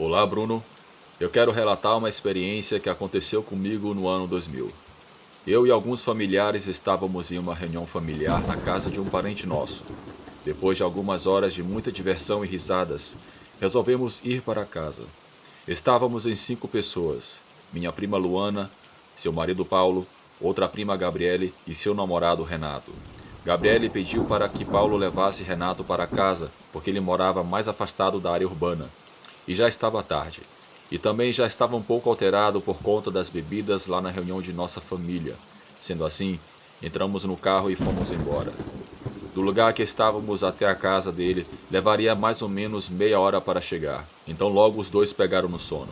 Olá, Bruno. Eu quero relatar uma experiência que aconteceu comigo no ano 2000. Eu e alguns familiares estávamos em uma reunião familiar na casa de um parente nosso. Depois de algumas horas de muita diversão e risadas, resolvemos ir para casa. Estávamos em 5 pessoas: minha prima Luana, seu marido Paulo, outra prima Gabriele e seu namorado Renato. Gabriele pediu para que Paulo levasse Renato para casa, porque ele morava mais afastado da área urbana. E já estava tarde. E também já estava um pouco alterado por conta das bebidas lá na reunião de nossa família. Sendo assim, entramos no carro e fomos embora. Do lugar que estávamos até a casa dele, levaria mais ou menos meia hora para chegar. Então logo os dois pegaram no sono.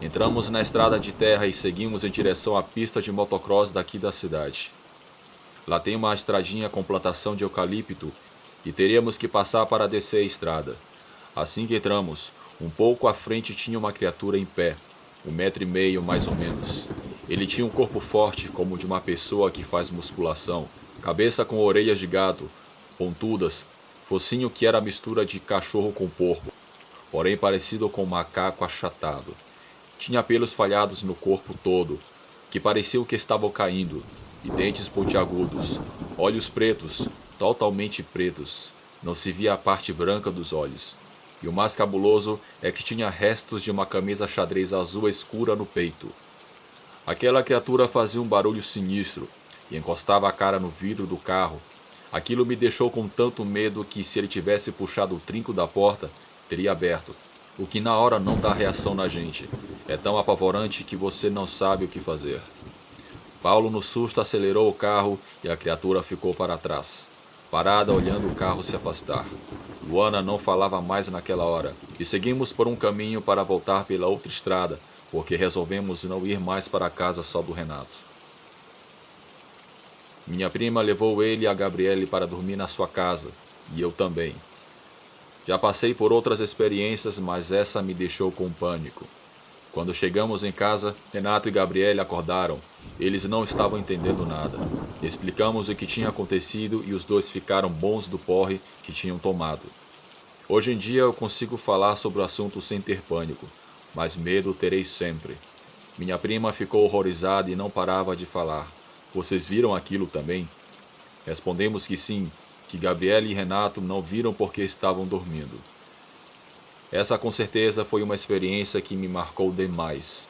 Entramos na estrada de terra e seguimos em direção à pista de motocross daqui da cidade. Lá tem uma estradinha com plantação de eucalipto e teríamos que passar para descer a estrada. Assim que entramos, um pouco à frente tinha uma criatura em pé, 1,5 m mais ou menos. Ele tinha um corpo forte como o de uma pessoa que faz musculação, cabeça com orelhas de gato, pontudas, focinho que era mistura de cachorro com porco, porém parecido com um macaco achatado. Tinha pelos falhados no corpo todo, que pareciam que estavam caindo, e dentes pontiagudos, olhos pretos, totalmente pretos. Não se via a parte branca dos olhos. E o mais cabuloso é que tinha restos de uma camisa xadrez azul escura no peito. Aquela criatura fazia um barulho sinistro e encostava a cara no vidro do carro. Aquilo me deixou com tanto medo que, se ele tivesse puxado o trinco da porta, teria aberto. O que na hora não dá reação na gente. É tão apavorante que você não sabe o que fazer. Paulo, no susto, acelerou o carro e a criatura ficou para trás, parada olhando o carro se afastar. Luana não falava mais naquela hora, e seguimos por um caminho para voltar pela outra estrada, porque resolvemos não ir mais para a casa só do Renato. Minha prima levou ele e a Gabriele para dormir na sua casa, e eu também. Já passei por outras experiências, mas essa me deixou com pânico. Quando chegamos em casa, Renato e Gabriele acordaram. Eles não estavam entendendo nada. Explicamos o que tinha acontecido e os dois ficaram bons do porre que tinham tomado. Hoje em dia eu consigo falar sobre o assunto sem ter pânico, mas medo terei sempre. Minha prima ficou horrorizada e não parava de falar. Vocês viram aquilo também? Respondemos que sim, que Gabriele e Renato não viram porque estavam dormindo. Essa com certeza foi uma experiência que me marcou demais.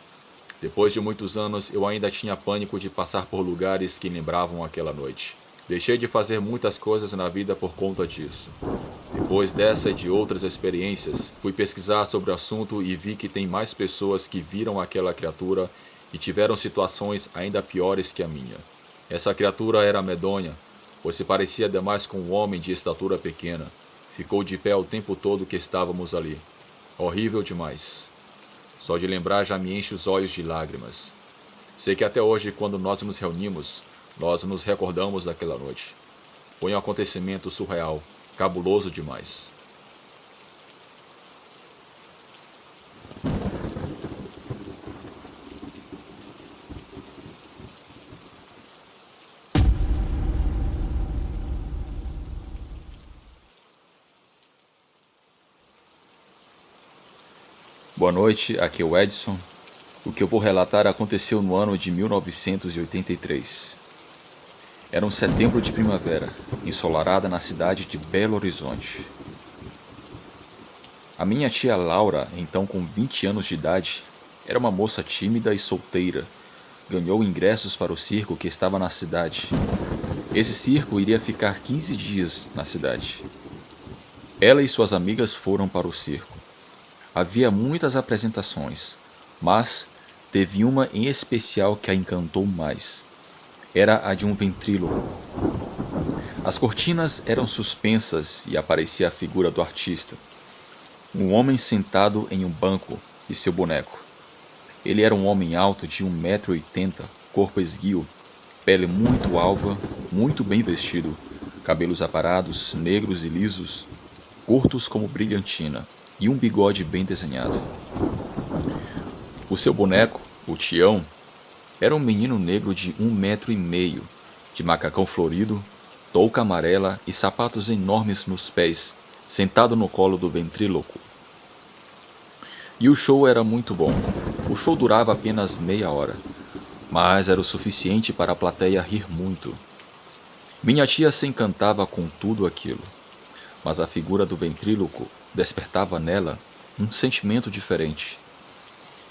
Depois de muitos anos, eu ainda tinha pânico de passar por lugares que lembravam aquela noite. Deixei de fazer muitas coisas na vida por conta disso. Depois dessa e de outras experiências, fui pesquisar sobre o assunto e vi que tem mais pessoas que viram aquela criatura e tiveram situações ainda piores que a minha. Essa criatura era medonha, pois se parecia demais com um homem de estatura pequena. Ficou de pé o tempo todo que estávamos ali. Horrível demais. Só de lembrar já me enche os olhos de lágrimas. Sei que até hoje, quando nós nos reunimos, nós nos recordamos daquela noite. Foi um acontecimento surreal, cabuloso demais. Boa noite, aqui é o Edson. O que eu vou relatar aconteceu no ano de 1983. Era um setembro de primavera, ensolarada na cidade de Belo Horizonte. A minha tia Laura, então com 20 anos de idade, era uma moça tímida e solteira. Ganhou ingressos para o circo que estava na cidade. Esse circo iria ficar 15 dias na cidade. Ela e suas amigas foram para o circo. Havia muitas apresentações, mas teve uma em especial que a encantou mais. Era a de um ventríloco. As cortinas eram suspensas e aparecia a figura do artista. Um homem sentado em um banco e seu boneco. Ele era um homem alto de 1,80 m, corpo esguio, pele muito alva, muito bem vestido, cabelos aparados, negros e lisos, curtos como brilhantina, e um bigode bem desenhado. O seu boneco, o Tião, era um menino negro de 1,5 m, de macacão florido, touca amarela e sapatos enormes nos pés, sentado no colo do ventríloco. E o show era muito bom. O show durava apenas meia hora, mas era o suficiente para a plateia rir muito. Minha tia se encantava com tudo aquilo, mas a figura do ventríloco despertava nela um sentimento diferente.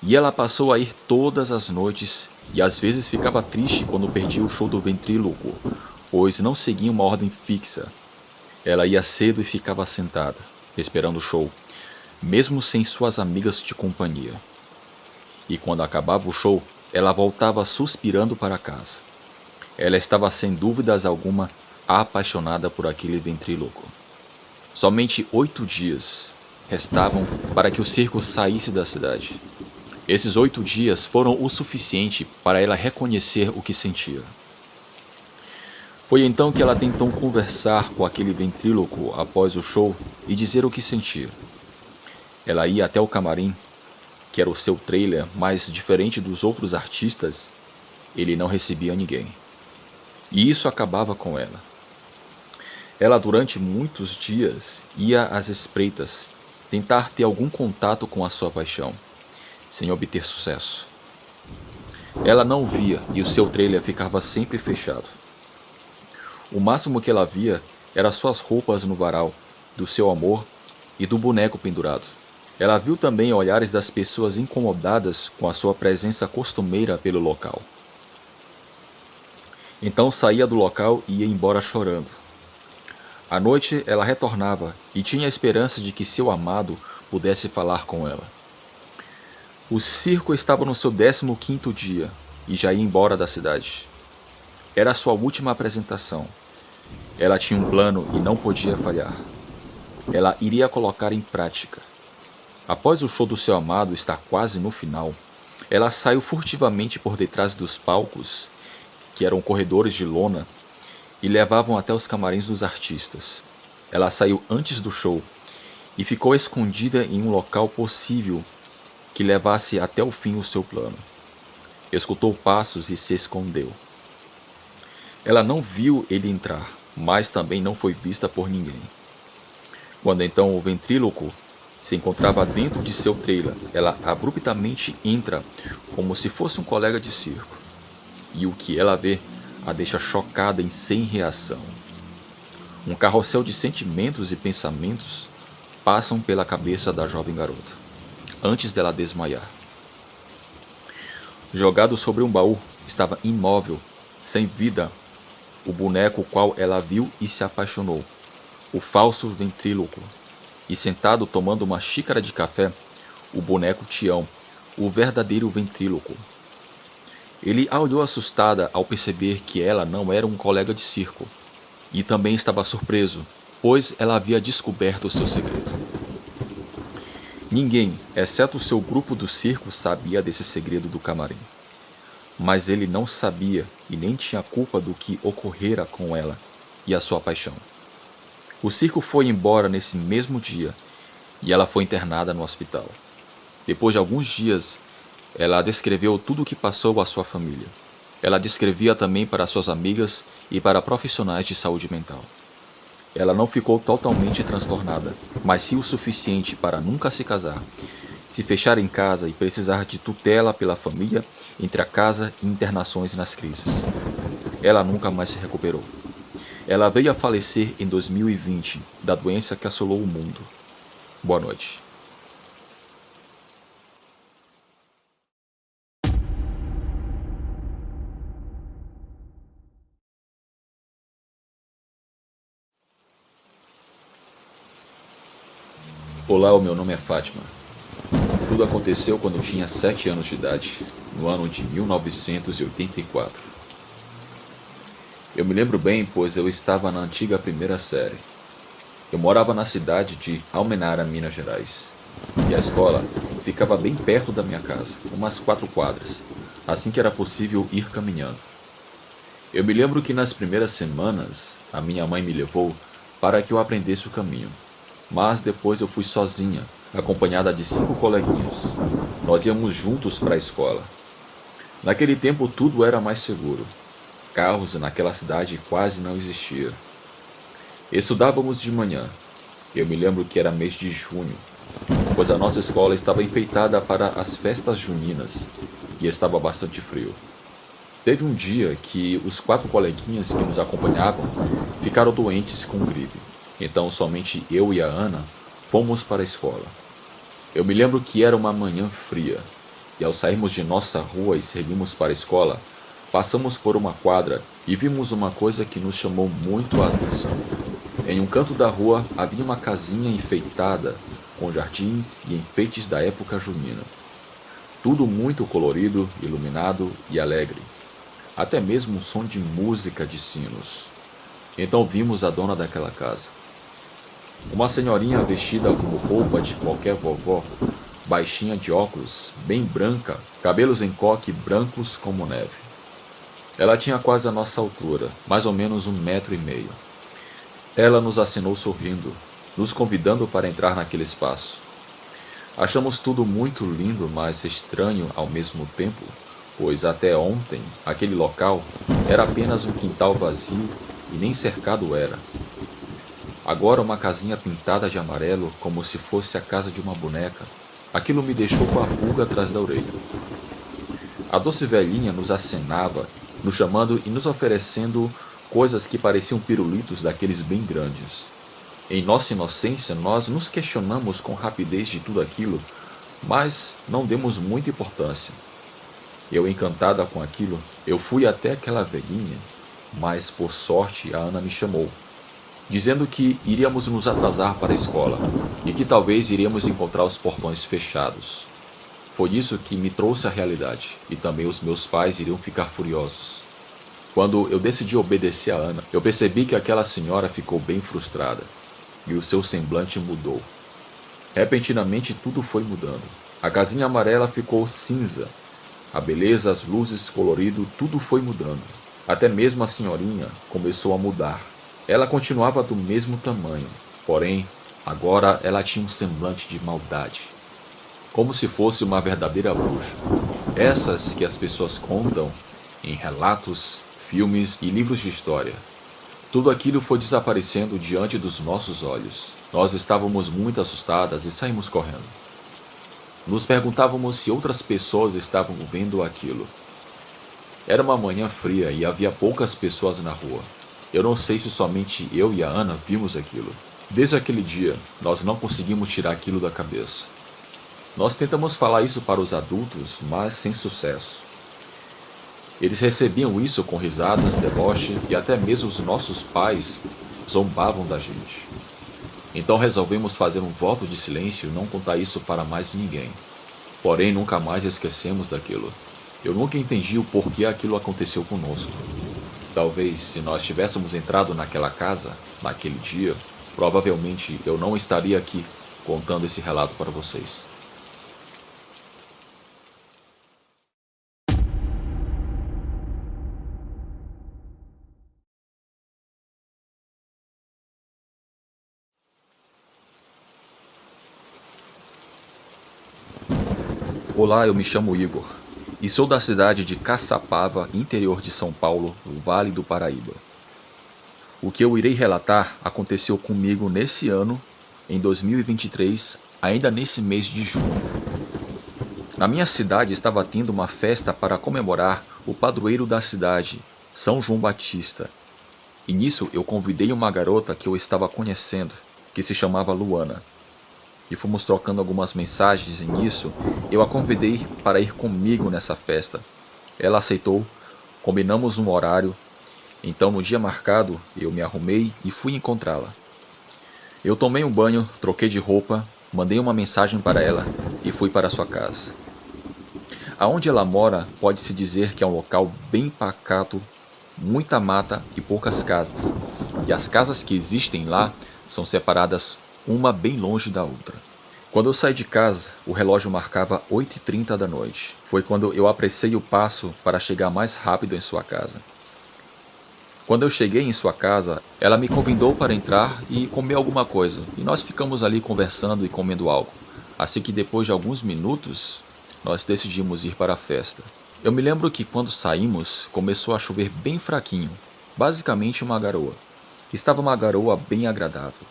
E ela passou a ir todas as noites e às vezes ficava triste quando perdia o show do ventríloco, pois não seguia uma ordem fixa. Ela ia cedo e ficava sentada, esperando o show, mesmo sem suas amigas de companhia. E quando acabava o show, ela voltava suspirando para casa. Ela estava sem dúvidas alguma apaixonada por aquele ventríloco. Somente 8 dias restavam para que o circo saísse da cidade. Esses 8 dias foram o suficiente para ela reconhecer o que sentia. Foi então que ela tentou conversar com aquele ventríloco após o show e dizer o que sentia. Ela ia até o camarim, que era o seu trailer, mas diferente dos outros artistas, ele não recebia ninguém. E isso acabava com ela. Ela durante muitos dias ia às espreitas, tentar ter algum contato com a sua paixão, sem obter sucesso. Ela não via e o seu trailer ficava sempre fechado. O máximo que ela via era suas roupas no varal, do seu amor e do boneco pendurado. Ela viu também olhares das pessoas incomodadas com a sua presença costumeira pelo local. Então saía do local e ia embora chorando. À noite ela retornava e tinha a esperança de que seu amado pudesse falar com ela. O circo estava no seu 15º dia e já ia embora da cidade. Era a sua última apresentação. Ela tinha um plano e não podia falhar. Ela iria colocar em prática. Após o show do seu amado estar quase no final, ela saiu furtivamente por detrás dos palcos, que eram corredores de lona, e levavam até os camarins dos artistas. Ela saiu antes do show e ficou escondida em um local possível que levasse até o fim o seu plano. Escutou passos e se escondeu. Ela não viu ele entrar, mas também não foi vista por ninguém. Quando então o ventríloco se encontrava dentro de seu trailer, ela abruptamente entra como se fosse um colega de circo. E o que ela vê a deixa chocada e sem reação. Um carrossel de sentimentos e pensamentos passam pela cabeça da jovem garota, antes dela desmaiar. Jogado sobre um baú, estava imóvel, sem vida, o boneco qual ela viu e se apaixonou, o falso ventríloco. E sentado tomando uma xícara de café, o boneco Tião, o verdadeiro ventríloco. Ele a olhou assustada ao perceber que ela não era um colega de circo, e também estava surpreso, pois ela havia descoberto o seu segredo. Ninguém, exceto o seu grupo do circo, sabia desse segredo do camarim. Mas ele não sabia e nem tinha culpa do que ocorrera com ela e a sua paixão. O circo foi embora nesse mesmo dia e ela foi internada no hospital. Depois de alguns dias, ela descreveu tudo o que passou à sua família. Ela descrevia também para suas amigas e para profissionais de saúde mental. Ela não ficou totalmente transtornada, mas sim o suficiente para nunca se casar, se fechar em casa e precisar de tutela pela família entre a casa e internações nas crises. Ela nunca mais se recuperou. Ela veio a falecer em 2020 da doença que assolou o mundo. Boa noite. Olá, o meu nome é Fátima. Tudo aconteceu quando eu tinha 7 anos de idade, no ano de 1984. Eu me lembro bem, pois eu estava na antiga primeira série. Eu morava na cidade de Almenara, Minas Gerais. E a escola ficava bem perto da minha casa, umas 4 quadras, assim que era possível ir caminhando. Eu me lembro que nas primeiras semanas, a minha mãe me levou para que eu aprendesse o caminho. Mas depois eu fui sozinha, acompanhada de 5 coleguinhas. Nós íamos juntos para a escola. Naquele tempo tudo era mais seguro. Carros naquela cidade quase não existiam. Estudávamos de manhã. Eu me lembro que era mês de junho. pois a nossa escola estava enfeitada para as festas juninas e estava bastante frio. Teve um dia que os 4 coleguinhas que nos acompanhavam ficaram doentes com gripe. Então somente eu e a Ana fomos para a escola. Eu me lembro que era uma manhã fria, e ao sairmos de nossa rua e seguimos para a escola, passamos por uma quadra e vimos uma coisa que nos chamou muito a atenção. Em um canto da rua havia uma casinha enfeitada com jardins e enfeites da época junina. Tudo muito colorido, iluminado e alegre. Até mesmo um som de música de sinos. Então vimos a dona daquela casa. Uma senhorinha vestida com roupa de qualquer vovó, baixinha de óculos, bem branca, cabelos em coque brancos como neve. Ela tinha quase a nossa altura, mais ou menos 1,5 m. Ela nos acenou sorrindo, nos convidando para entrar naquele espaço. Achamos tudo muito lindo, mas estranho ao mesmo tempo, pois até ontem aquele local era apenas um quintal vazio e nem cercado era. Agora uma casinha pintada de amarelo como se fosse a casa de uma boneca. Aquilo me deixou com a pulga atrás da orelha. A doce velhinha nos acenava, nos chamando e nos oferecendo coisas que pareciam pirulitos daqueles bem grandes. Em nossa inocência, nós nos questionamos com rapidez de tudo aquilo, mas não demos muita importância. Eu, encantada com aquilo, eu fui até aquela velhinha, mas por sorte a Ana me chamou, dizendo que iríamos nos atrasar para a escola e que talvez iríamos encontrar os portões fechados. Foi isso que me trouxe à realidade, e também os meus pais iriam ficar furiosos. Quando eu decidi obedecer a Ana, eu percebi que aquela senhora ficou bem frustrada, e o seu semblante mudou. Repentinamente tudo foi mudando. A casinha amarela ficou cinza, a beleza, as luzes, colorido, tudo foi mudando. Até mesmo a senhorinha começou a mudar. Ela continuava do mesmo tamanho, porém, agora ela tinha um semblante de maldade. Como se fosse uma verdadeira bruxa. Essas que as pessoas contam em relatos, filmes e livros de história. Tudo aquilo foi desaparecendo diante dos nossos olhos. Nós estávamos muito assustadas e saímos correndo. Nos perguntávamos se outras pessoas estavam vendo aquilo. Era uma manhã fria e havia poucas pessoas na rua. Eu não sei se somente eu e a Ana vimos aquilo. Desde aquele dia, nós não conseguimos tirar aquilo da cabeça. Nós tentamos falar isso para os adultos, mas sem sucesso. Eles recebiam isso com risadas, deboche e até mesmo os nossos pais zombavam da gente. Então resolvemos fazer um voto de silêncio e não contar isso para mais ninguém. Porém, nunca mais esquecemos daquilo. Eu nunca entendi o porquê aquilo aconteceu conosco. Talvez, se nós tivéssemos entrado naquela casa, naquele dia, provavelmente eu não estaria aqui contando esse relato para vocês. Olá, eu me chamo Igor e sou da cidade de Caçapava, interior de São Paulo, no Vale do Paraíba. O que eu irei relatar aconteceu comigo nesse ano, em 2023, ainda nesse mês de junho. Na minha cidade estava tendo uma festa para comemorar o padroeiro da cidade, São João Batista. E nisso eu convidei uma garota que eu estava conhecendo, que se chamava Luana. E fomos trocando algumas mensagens, e nisso eu a convidei para ir comigo nessa festa. Ela aceitou, combinamos um horário, então no dia marcado eu me arrumei e fui encontrá-la. Eu tomei um banho, troquei de roupa, mandei uma mensagem para ela e fui para sua casa. Aonde ela mora pode-se dizer que é um local bem pacato, muita mata e poucas casas. E as casas que existem lá são separadas uma bem longe da outra. Quando eu saí de casa, o relógio marcava 8h30 da noite. Foi quando eu apressei o passo para chegar mais rápido em sua casa. Quando eu cheguei em sua casa, ela me convidou para entrar e comer alguma coisa, e nós ficamos ali conversando e comendo algo. Assim que depois de alguns minutos, nós decidimos ir para a festa. Eu me lembro que quando saímos, começou a chover bem fraquinho, basicamente uma garoa. Estava uma garoa bem agradável.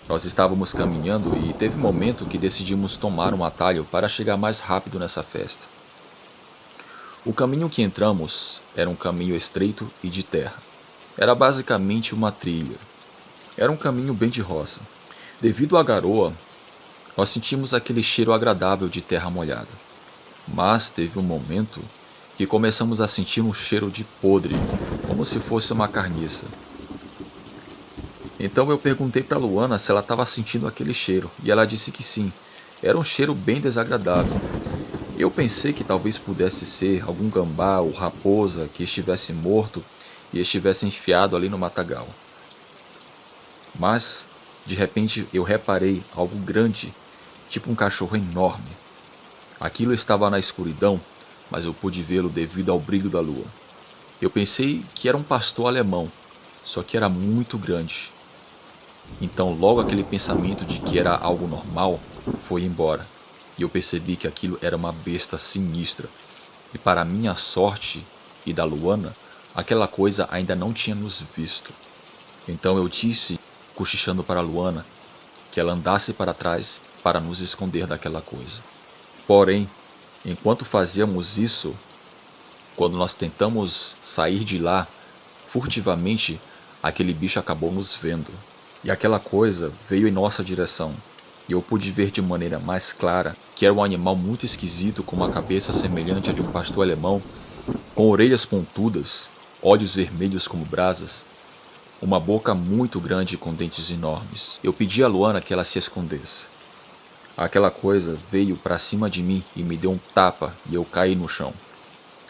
Nós estávamos caminhando e teve um momento que decidimos tomar um atalho para chegar mais rápido nessa festa. O caminho que entramos era um caminho estreito e de terra. Era basicamente uma trilha. Era um caminho bem de roça. Devido à garoa, nós sentimos aquele cheiro agradável de terra molhada. Mas teve um momento que começamos a sentir um cheiro de podre, como se fosse uma carniça. Então eu perguntei para Luana se ela estava sentindo aquele cheiro, e ela disse que sim. Era um cheiro bem desagradável. Eu pensei que talvez pudesse ser algum gambá ou raposa que estivesse morto e estivesse enfiado ali no matagal. Mas, de repente, eu reparei algo grande, tipo um cachorro enorme. Aquilo estava na escuridão, mas eu pude vê-lo devido ao brilho da lua. Eu pensei que era um pastor alemão, só que era muito grande. Então logo aquele pensamento de que era algo normal foi embora, e eu percebi que aquilo era uma besta sinistra. E para minha sorte e da Luana, aquela coisa ainda não tinha nos visto. Então eu disse, cochichando para a Luana, que ela andasse para trás para nos esconder daquela coisa. Porém, enquanto fazíamos isso, quando nós tentamos sair de lá, furtivamente, aquele bicho acabou nos vendo. E aquela coisa veio em nossa direção. E eu pude ver de maneira mais clara que era um animal muito esquisito, com uma cabeça semelhante à de um pastor alemão, com orelhas pontudas, olhos vermelhos como brasas, uma boca muito grande com dentes enormes. Eu pedi a Luana que ela se escondesse. Aquela coisa veio para cima de mim e me deu um tapa e eu caí no chão.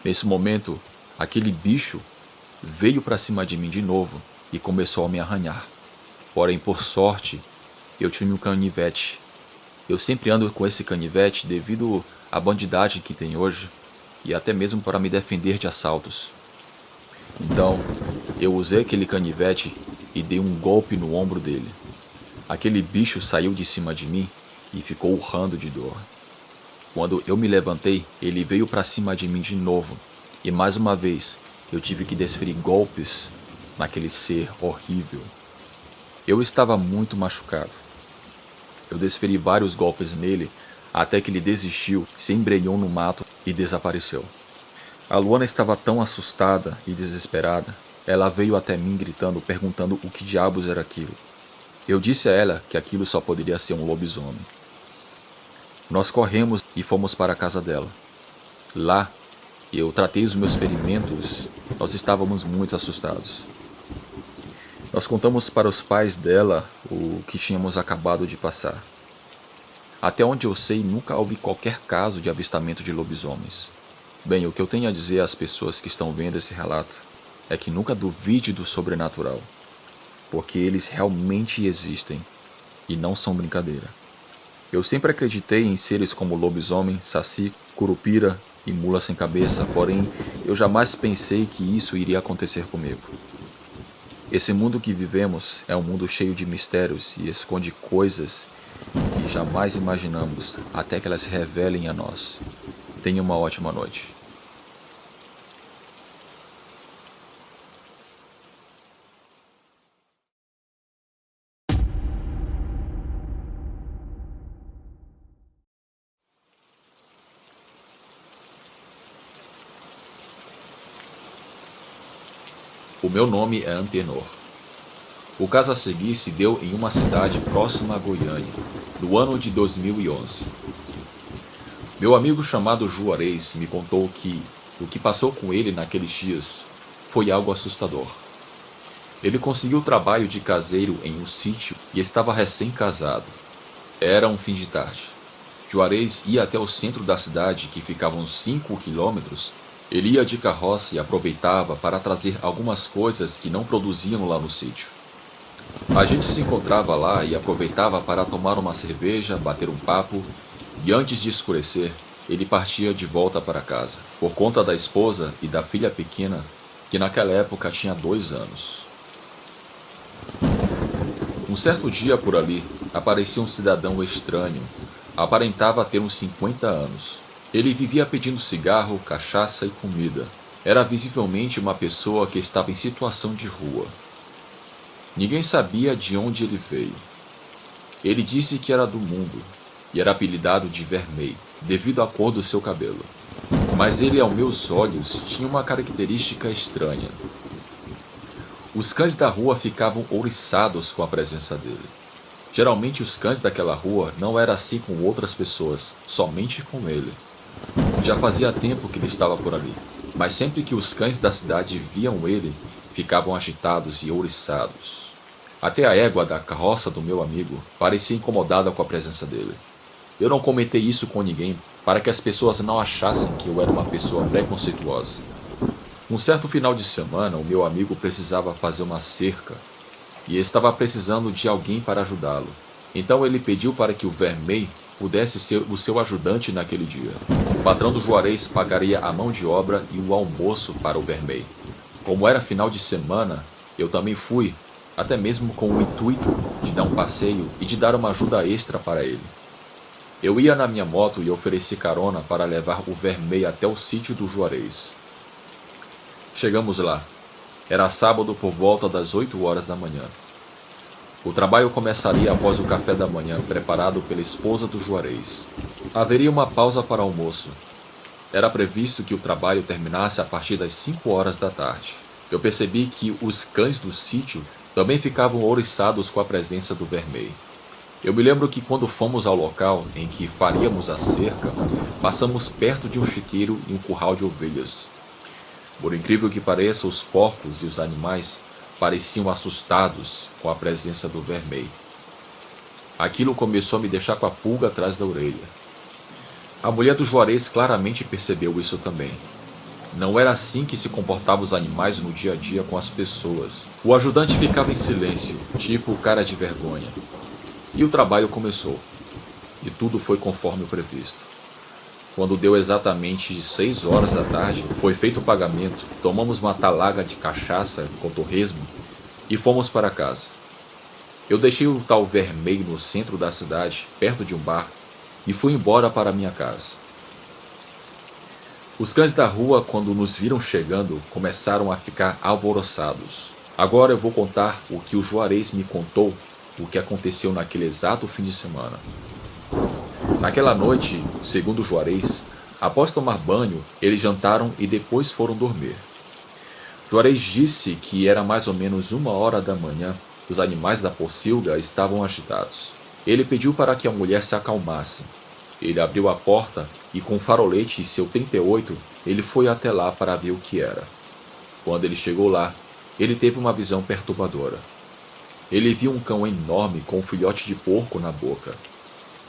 Nesse momento, aquele bicho veio para cima de mim de novo e começou a me arranhar. Porém, por sorte, eu tinha um canivete. Eu sempre ando com esse canivete devido à bandidagem que tem hoje e até mesmo para me defender de assaltos. Então, eu usei aquele canivete e dei um golpe no ombro dele. Aquele bicho saiu de cima de mim e ficou urrando de dor. Quando eu me levantei, ele veio para cima de mim de novo, e mais uma vez eu tive que desferir golpes naquele ser horrível. Eu estava muito machucado. Eu desferi vários golpes nele até que ele desistiu, se embrenhou no mato e desapareceu. A Luana estava tão assustada e desesperada. Ela veio até mim gritando, perguntando o que diabos era aquilo. Eu disse a ela que aquilo só poderia ser um lobisomem. Nós corremos e fomos para a casa dela. Lá, eu tratei os meus ferimentos. Nós estávamos muito assustados. Nós contamos para os pais dela o que tínhamos acabado de passar. Até onde eu sei, nunca houve qualquer caso de avistamento de lobisomens. Bem, o que eu tenho a dizer às pessoas que estão vendo esse relato é que nunca duvide do sobrenatural, porque eles realmente existem e não são brincadeira. Eu sempre acreditei em seres como lobisomem, saci, curupira e mula sem cabeça, porém eu jamais pensei que isso iria acontecer comigo. Esse mundo que vivemos é um mundo cheio de mistérios e esconde coisas que jamais imaginamos até que elas se revelem a nós. Tenha uma ótima noite. O meu nome é Antenor. O caso a seguir se deu em uma cidade próxima a Goiânia, no ano de 2011. Meu amigo chamado Juarez me contou que o que passou com ele naqueles dias foi algo assustador. Ele conseguiu trabalho de caseiro em um sítio e estava recém-casado. Era um fim de tarde. Juarez ia até o centro da cidade, que ficava uns 5 quilômetros. Ele ia de carroça e aproveitava para trazer algumas coisas que não produziam lá no sítio. A gente se encontrava lá e aproveitava para tomar uma cerveja, bater um papo, e antes de escurecer, ele partia de volta para casa, por conta da esposa e da filha pequena, que naquela época tinha 2 anos. Um certo dia por ali, apareceu um cidadão estranho. Aparentava ter uns 50 anos. Ele vivia pedindo cigarro, cachaça e comida. Era visivelmente uma pessoa que estava em situação de rua. Ninguém sabia de onde ele veio. Ele disse que era do mundo e era apelidado de Vermelho, devido à cor do seu cabelo. Mas ele, aos meus olhos, tinha uma característica estranha. Os cães da rua ficavam ouriçados com a presença dele. Geralmente os cães daquela rua não eram assim com outras pessoas, somente com ele. Já fazia tempo que ele estava por ali, mas sempre que os cães da cidade viam ele, ficavam agitados e ouriçados. Até a égua da carroça do meu amigo parecia incomodada com a presença dele. Eu não comentei isso com ninguém para que as pessoas não achassem que eu era uma pessoa preconceituosa. Um certo final de semana, o meu amigo precisava fazer uma cerca e estava precisando de alguém para ajudá-lo. Então ele pediu para que o Vermelho pudesse ser o seu ajudante naquele dia. O patrão do Juarez pagaria a mão de obra e o almoço para o Vermelho. Como era final de semana, eu também fui, até mesmo com o intuito de dar um passeio e de dar uma ajuda extra para ele. Eu ia na minha moto e ofereci carona para levar o Vermelho até o sítio do Juarez. Chegamos lá. Era sábado por volta das 8 horas da manhã. O trabalho começaria após o café da manhã preparado pela esposa do Juarez. Haveria uma pausa para almoço. Era previsto que o trabalho terminasse a partir das 5 horas da tarde. Eu percebi que os cães do sítio também ficavam ouriçados com a presença do Vermelho. Eu me lembro que quando fomos ao local em que faríamos a cerca, passamos perto de um chiqueiro e um curral de ovelhas. Por incrível que pareça, os porcos e os animais pareciam assustados com a presença do Vermelho. Aquilo começou a me deixar com a pulga atrás da orelha. A mulher do Juarez claramente percebeu isso também. Não era assim que se comportavam os animais no dia a dia com as pessoas. O ajudante ficava em silêncio, tipo cara de vergonha. E o trabalho começou. E tudo foi conforme o previsto. Quando deu exatamente 6 horas da tarde, foi feito o pagamento, tomamos uma talaga de cachaça com torresmo e fomos para casa. Eu deixei o tal Vermelho no centro da cidade, perto de um bar, e fui embora para minha casa. Os cães da rua, quando nos viram chegando, começaram a ficar alvoroçados. Agora eu vou contar o que o Juarez me contou, o que aconteceu naquele exato fim de semana. Naquela noite, segundo o Juarez, após tomar banho, eles jantaram e depois foram dormir. Juarez disse que era mais ou menos 1 hora da manhã, os animais da pocilga estavam agitados. Ele pediu para que a mulher se acalmasse. Ele abriu a porta e com o farolete e seu 38, ele foi até lá para ver o que era. Quando ele chegou lá, ele teve uma visão perturbadora. Ele viu um cão enorme com um filhote de porco na boca.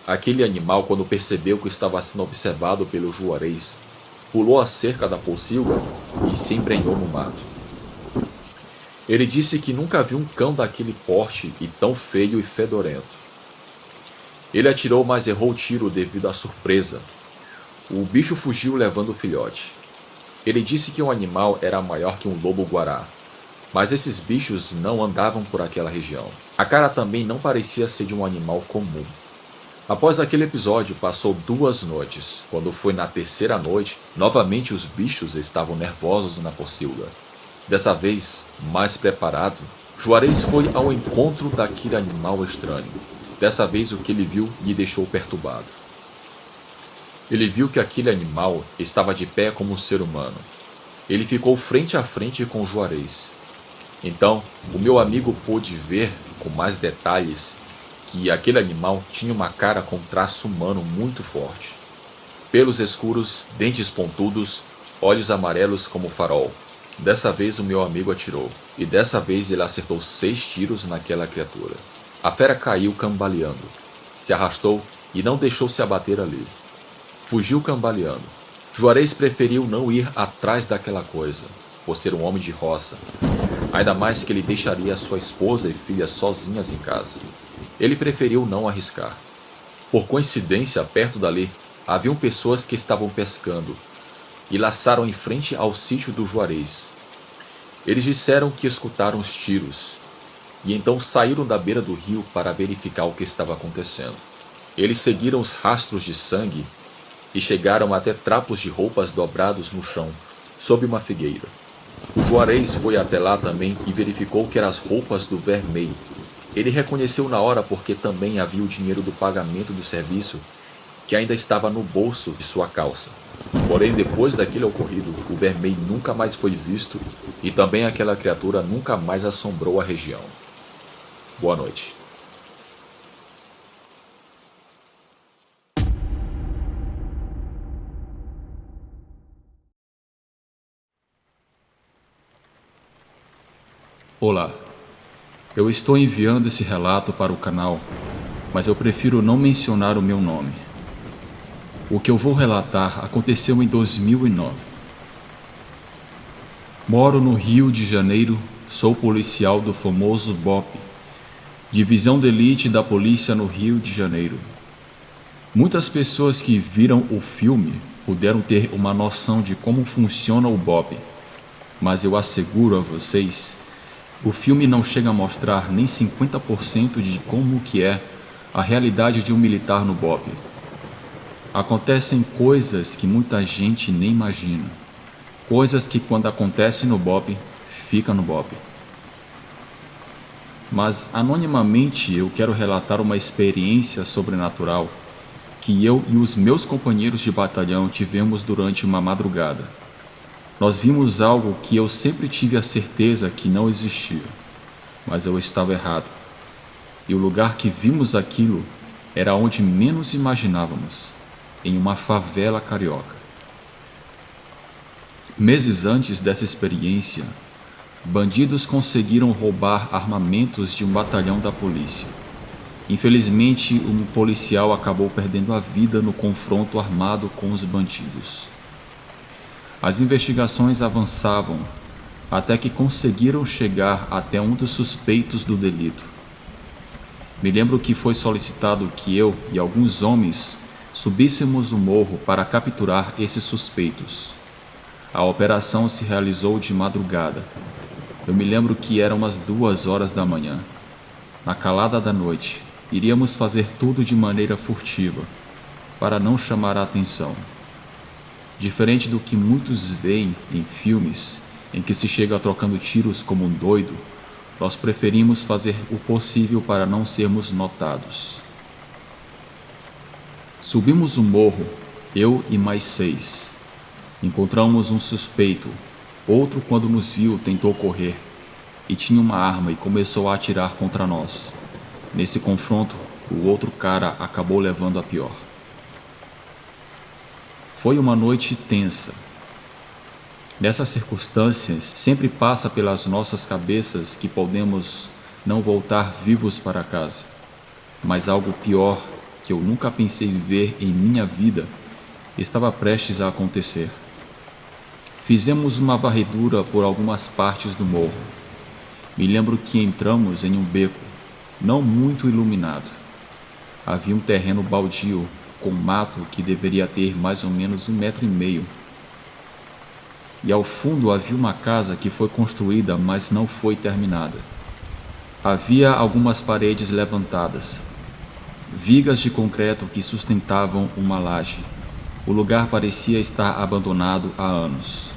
Aquele animal, quando percebeu que estava sendo observado pelo Juarez, pulou a cerca da pocilga e se embrenhou no mato. Ele disse que nunca viu um cão daquele porte e tão feio e fedorento. Ele atirou, mas errou o tiro devido à surpresa. O bicho fugiu levando o filhote. Ele disse que o animal era maior que um lobo-guará, mas esses bichos não andavam por aquela região. A cara também não parecia ser de um animal comum. Após aquele episódio, passou 2 noites. Quando foi na 3ª noite, novamente os bichos estavam nervosos na pocilga. Dessa vez, mais preparado, Juarez foi ao encontro daquele animal estranho. Dessa vez o que ele viu lhe deixou perturbado. Ele viu que aquele animal estava de pé como um ser humano. Ele ficou frente a frente com Juarez. Então, o meu amigo pôde ver com mais detalhes que aquele animal tinha uma cara com traço humano muito forte. Pelos escuros, dentes pontudos, olhos amarelos como farol. Dessa vez o meu amigo atirou, e dessa vez ele acertou 6 tiros naquela criatura. A fera caiu cambaleando, se arrastou e não deixou se abater ali. Fugiu cambaleando. Juarez preferiu não ir atrás daquela coisa, por ser um homem de roça. Ainda mais que ele deixaria sua esposa e filha sozinhas em casa. Ele preferiu não arriscar. Por coincidência, perto dali, haviam pessoas que estavam pescando e laçaram em frente ao sítio do Juarez. Eles disseram que escutaram os tiros e então saíram da beira do rio para verificar o que estava acontecendo. Eles seguiram os rastros de sangue e chegaram até trapos de roupas dobrados no chão, sob uma figueira. O Juarez foi até lá também e verificou que eram as roupas do Vermelho. Ele reconheceu na hora porque também havia o dinheiro do pagamento do serviço que ainda estava no bolso de sua calça. Porém, depois daquele ocorrido, o vermelho nunca mais foi visto e também aquela criatura nunca mais assombrou a região. Boa noite. Olá, eu estou enviando esse relato para o canal, mas eu prefiro não mencionar o meu nome. O que eu vou relatar aconteceu em 2009. Moro no Rio de Janeiro, sou policial do famoso BOPE, Divisão de Elite da Polícia no Rio de Janeiro. Muitas pessoas que viram o filme puderam ter uma noção de como funciona o BOPE, mas eu asseguro a vocês, o filme não chega a mostrar nem 50% de como que é a realidade de um militar no BOPE. Acontecem coisas que muita gente nem imagina. Coisas que quando acontecem no BOPE, fica no BOPE. Mas anonimamente eu quero relatar uma experiência sobrenatural que eu e os meus companheiros de batalhão tivemos durante uma madrugada. Nós vimos algo que eu sempre tive a certeza que não existia, mas eu estava errado. E o lugar que vimos aquilo era onde menos imaginávamos, em uma favela carioca. Meses antes dessa experiência, bandidos conseguiram roubar armamentos de um batalhão da polícia. Infelizmente, um policial acabou perdendo a vida no confronto armado com os bandidos. As investigações avançavam até que conseguiram chegar até um dos suspeitos do delito. Me lembro que foi solicitado que eu e alguns homens subíssemos o morro para capturar esses suspeitos. A operação se realizou de madrugada. Eu me lembro que eram umas 2 horas da manhã. Na calada da noite, iríamos fazer tudo de maneira furtiva, para não chamar a atenção. Diferente do que muitos veem em filmes, em que se chega trocando tiros como um doido, nós preferimos fazer o possível para não sermos notados. Subimos o morro, eu e mais 6. Encontramos um suspeito. Outro, quando nos viu, tentou correr e tinha uma arma e começou a atirar contra nós. Nesse confronto, o outro cara acabou levando a pior. Foi uma noite tensa. Nessas circunstâncias, sempre passa pelas nossas cabeças que podemos não voltar vivos para casa. Mas algo pior, que eu nunca pensei viver em minha vida, estava prestes a acontecer. Fizemos uma varredura por algumas partes do morro. Me lembro que entramos em um beco, não muito iluminado. Havia um terreno baldio, com mato que deveria ter mais ou menos 1,5 metros. E ao fundo havia uma casa que foi construída, mas não foi terminada. Havia algumas paredes levantadas, vigas de concreto que sustentavam uma laje. O lugar parecia estar abandonado há anos.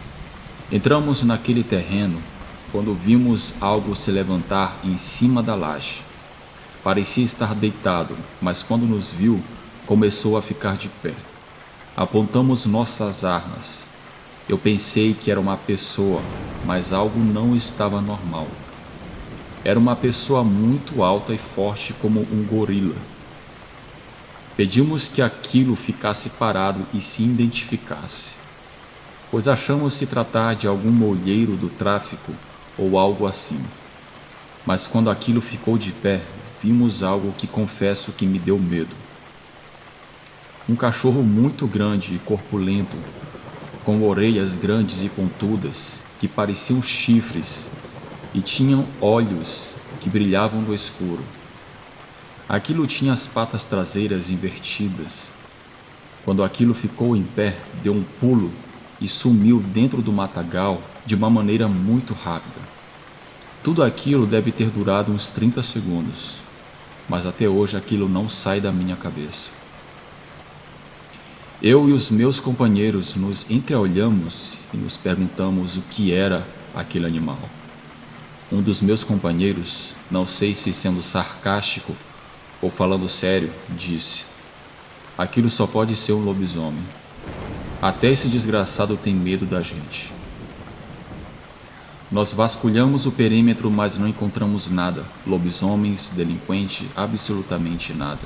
Entramos naquele terreno quando vimos algo se levantar em cima da laje. Parecia estar deitado, mas quando nos viu, começou a ficar de pé. Apontamos nossas armas. Eu pensei que era uma pessoa, mas algo não estava normal. Era uma pessoa muito alta e forte como um gorila. Pedimos que aquilo ficasse parado e se identificasse, pois achamos se tratar de algum molheiro do tráfico ou algo assim. Mas quando aquilo ficou de pé, vimos algo que confesso que me deu medo. Um cachorro muito grande e corpulento, com orelhas grandes e pontudas, que pareciam chifres, e tinham olhos que brilhavam no escuro. Aquilo tinha as patas traseiras invertidas. Quando aquilo ficou em pé, deu um pulo e sumiu dentro do matagal de uma maneira muito rápida. Tudo aquilo deve ter durado uns 30 segundos, mas até hoje aquilo não sai da minha cabeça. Eu e os meus companheiros nos entreolhamos e nos perguntamos o que era aquele animal. Um dos meus companheiros, não sei se sendo sarcástico ou falando sério, disse: aquilo só pode ser um lobisomem. Até esse desgraçado tem medo da gente. Nós vasculhamos o perímetro, mas não encontramos nada. Lobisomens, delinquente, absolutamente nada.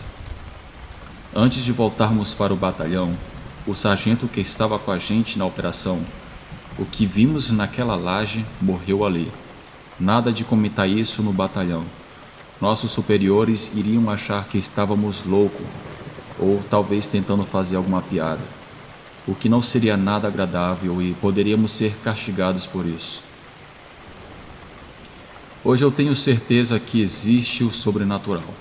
Antes de voltarmos para o batalhão, o sargento que estava com a gente na operação, o que vimos naquela laje, morreu ali. Nada de comentar isso no batalhão. Nossos superiores iriam achar que estávamos loucos, ou talvez tentando fazer alguma piada, o que não seria nada agradável e poderíamos ser castigados por isso. Hoje eu tenho certeza que existe o sobrenatural.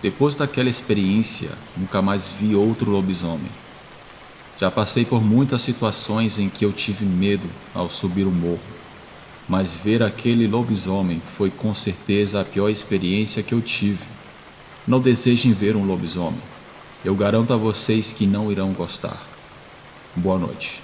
Depois daquela experiência, nunca mais vi outro lobisomem. Já passei por muitas situações em que eu tive medo ao subir o morro, mas ver aquele lobisomem foi com certeza a pior experiência que eu tive. Não desejem ver um lobisomem. Eu garanto a vocês que não irão gostar. Boa noite.